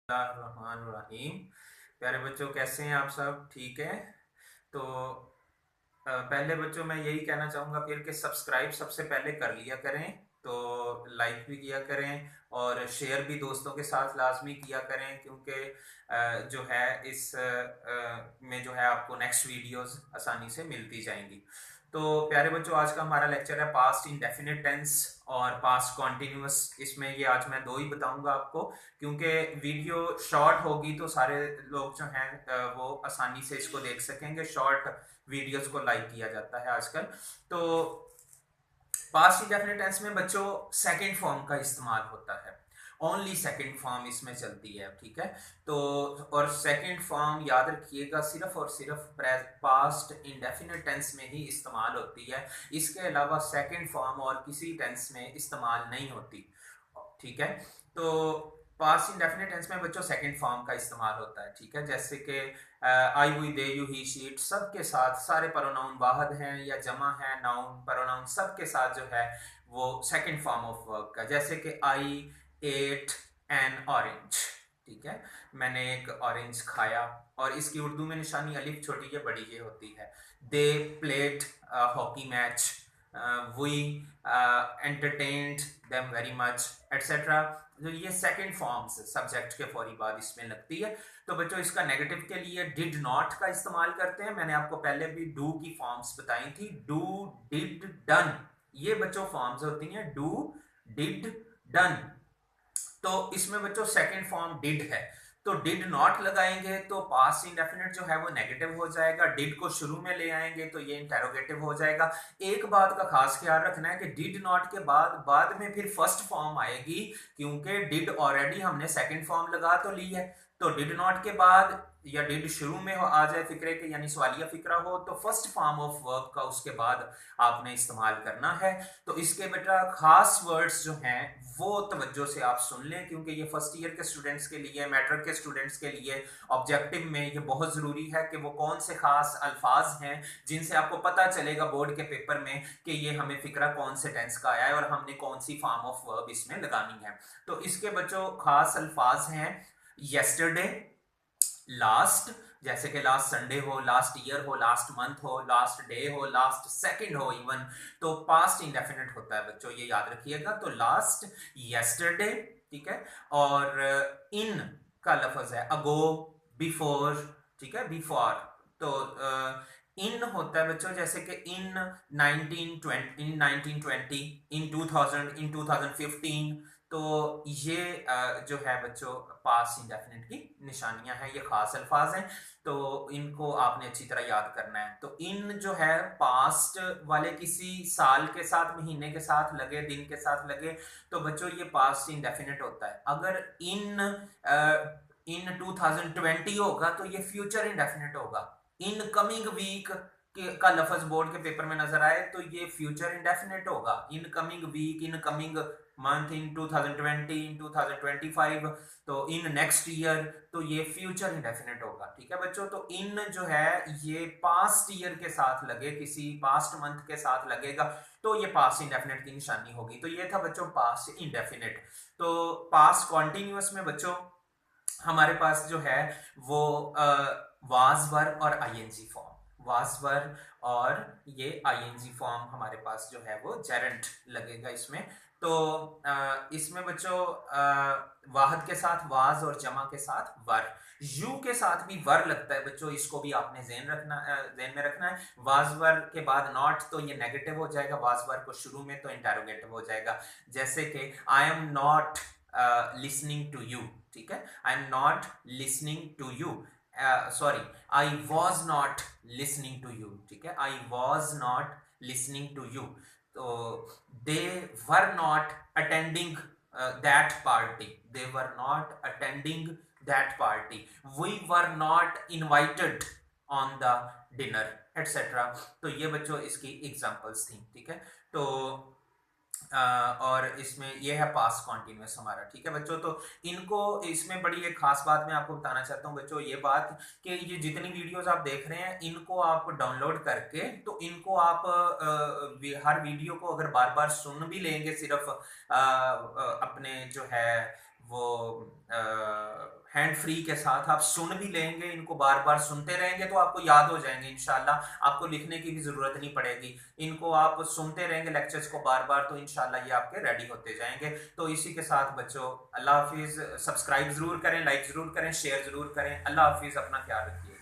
रहीम। प्यारे बच्चों, कैसे हैं आप सब? ठीक है। तो पहले बच्चों मैं यही कहना चाहूँगा फिर कि सब्सक्राइब सबसे पहले कर लिया करें, तो लाइक भी किया करें और शेयर भी दोस्तों के साथ लाजमी किया करें, क्योंकि जो है इस में जो है आपको नेक्स्ट वीडियोस आसानी से मिलती जाएंगी। तो प्यारे बच्चों, आज का हमारा लेक्चर है पास्ट इंडेफिनिट टेंस और पास्ट कॉन्टिन्यूअस। इसमें ये आज मैं दो ही बताऊंगा आपको, क्योंकि वीडियो शॉर्ट होगी तो सारे लोग जो हैं वो आसानी से इसको देख सकेंगे। शॉर्ट वीडियोस को लाइक किया जाता है आजकल। तो पास्ट इंडेफिनिट टेंस में बच्चों सेकंड फॉर्म का इस्तेमाल होता है। ओनली सेकंड फॉर्म इसमें चलती है, ठीक है। तो और सेकंड फॉर्म याद रखिएगा सिर्फ और सिर्फ पास्ट इंडेफिनिट टेंस में ही इस्तेमाल होती है। इसके अलावा सेकंड फॉर्म और किसी टेंस में इस्तेमाल नहीं होती, ठीक है। तो पास्ट इंडेफिनिट टेंस में बच्चों सेकंड फॉर्म का इस्तेमाल होता है, ठीक है। जैसे कि I, we, they, you, he, she, it, सब के साथ सारे प्रोनाउन वाहिद हैं या जमा है, नाउन प्रोनाउन सब के साथ जो है वो सेकंड फॉर्म ऑफ वर्ब का। जैसे कि आई एट एन ऑरेंज, ठीक है, मैंने एक ऑरेंज खाया। और इसकी उर्दू में निशानी अलिफ छोटी या बड़ी ये होती है। They played hockey match, we entertained them very much, etcetera. जो ये सेकंड फॉर्म्स सब्जेक्ट के फौरी बाद इसमें लगती है। तो बच्चों इसका नेगेटिव के लिए डिड नॉट का इस्तेमाल करते हैं। मैंने आपको पहले भी डू की फॉर्म्स बताई थी, डू, डिड, डन। ये बच्चों फॉर्म्स होती हैं डू, डिड, डन। तो इसमें बच्चों सेकंड फॉर्म डिड है, तो डिड नॉट लगाएंगे तो पास्ट इंडेफिनिट जो है वो नेगेटिव हो जाएगा। डिड को शुरू में ले आएंगे तो ये इंटेरोगेटिव हो जाएगा। एक बात का खास ख्याल रखना है कि डिड नॉट के बाद में फिर फर्स्ट फॉर्म आएगी, क्योंकि डिड ऑलरेडी हमने सेकंड फॉर्म लगा तो ली है। तो डिड नॉट के बाद या डिड शुरू में हो आ जाए फिक्रे के, यानी सवालिया फिक्रा हो, तो फर्स्ट फॉर्म ऑफ वर्ब का उसके बाद आपने इस्तेमाल करना है। तो इसके बेटा खास वर्ड्स जो हैं वो तवज्जो से आप सुन लें, क्योंकि ये फर्स्ट ईयर के स्टूडेंट्स के लिए, मैट्रिक के स्टूडेंट्स के लिए ऑब्जेक्टिव में ये बहुत जरूरी है कि वो कौन से खास अल्फाज हैं जिनसे आपको पता चलेगा बोर्ड के पेपर में कि ये हमें फिक्रा कौन से टेंस का आया है और हमने कौन सी फॉर्म ऑफ वर्ब इसमें लगानी है। तो इसके बच्चों खास अल्फाज हैं यस्टरडे, लास्ट, जैसे कि लास्ट संडे हो, लास्ट ईयर हो, लास्ट मंथ हो, लास्ट डे हो, लास्ट सेकंड हो इवन। तो पास्ट इंडेफिनिट होता है बच्चों, ये याद रखिएगा। तो लास्ट, यस्टरडे, ठीक है। और इन का लफ्ज है अगो, बिफोर, ठीक है, बिफोर। तो इन होता है बच्चों जैसे कि इन 1920, इन 1920, इन 2000, इन 2015। तो ये जो है बच्चों पास्ट इंडेफिनिट की निशानियां हैं, ये खास अल्फाज हैं। तो इनको आपने अच्छी तरह याद करना है। तो इन जो है पास्ट वाले किसी साल के साथ, महीने के साथ लगे, दिन के साथ लगे, तो बच्चों ये पास्ट इंडेफिनिट होता है। अगर इन 2020 होगा तो ये फ्यूचर इंडेफिनिट होगा। इन कमिंग वीक का लफ्ज बोर्ड के पेपर में नजर आए तो ये फ्यूचर इंडेफिनिट होगा। In coming week, in coming month, in 2020, in 2025, तो इन नेक्स्ट ईयर, तो ये फ्यूचर इंडेफिनिट होगा, ठीक है बच्चों। तो इन जो है ये पास्ट ईयर के साथ लगे, किसी पास्ट मंथ के साथ लगेगा तो ये पास्ट इंडेफिनिट की निशानी होगी। तो ये था बच्चों पास्ट इंडेफिनिट। तो पास्ट कॉन्टिन्यूअस में बच्चों हमारे पास जो है वो वाज वर और आईएनजी फॉर्म, वाज वर और ये आईएनजी फॉर्म हमारे पास जो है वो जेरेंट लगेगा इसमें। तो इसमें बच्चों वाहद के साथ वाज और जमा के साथ वर, यू के साथ भी वर लगता है बच्चों, इसको भी आपने ज़हन में रखना है। वाज वर के बाद नॉट तो ये नेगेटिव हो जाएगा, वाज वर को शुरू में तो इंटेरोगेटिव हो जाएगा। जैसे कि I am not listening to you, ठीक है, I am not listening to you, sorry, I was not listening to you, ठीक है, I was not listening to you. तो they were not attending that party, they were not attending that party, we were not invited on the dinner, etcetera. तो ये बच्चों इसकी examples थी, ठीक है। तो और इसमें ये है पास्ट कॉन्टिन्यूअस हमारा, ठीक है बच्चों। तो इनको इसमें बड़ी एक खास बात मैं आपको बताना चाहता हूँ बच्चों, ये बात कि ये जितनी वीडियोस आप देख रहे हैं इनको आप डाउनलोड करके, तो इनको आप हर वीडियो को अगर बार बार सुन भी लेंगे सिर्फ अपने जो है वो हैंड हैंड फ्री के साथ आप सुन भी लेंगे, इनको बार बार सुनते रहेंगे तो आपको याद हो जाएंगे इंशाल्लाह, आपको लिखने की भी जरूरत नहीं पड़ेगी। इनको आप सुनते रहेंगे लेक्चर्स को बार बार, तो इंशाल्लाह ये आपके रेडी होते जाएंगे। तो इसी के साथ बच्चों, अल्लाह हाफिज। सब्सक्राइब जरूर करें, लाइक जरूर करें, शेयर जरूर करें। अल्लाह हाफिज, अपना ख्याल रखिए।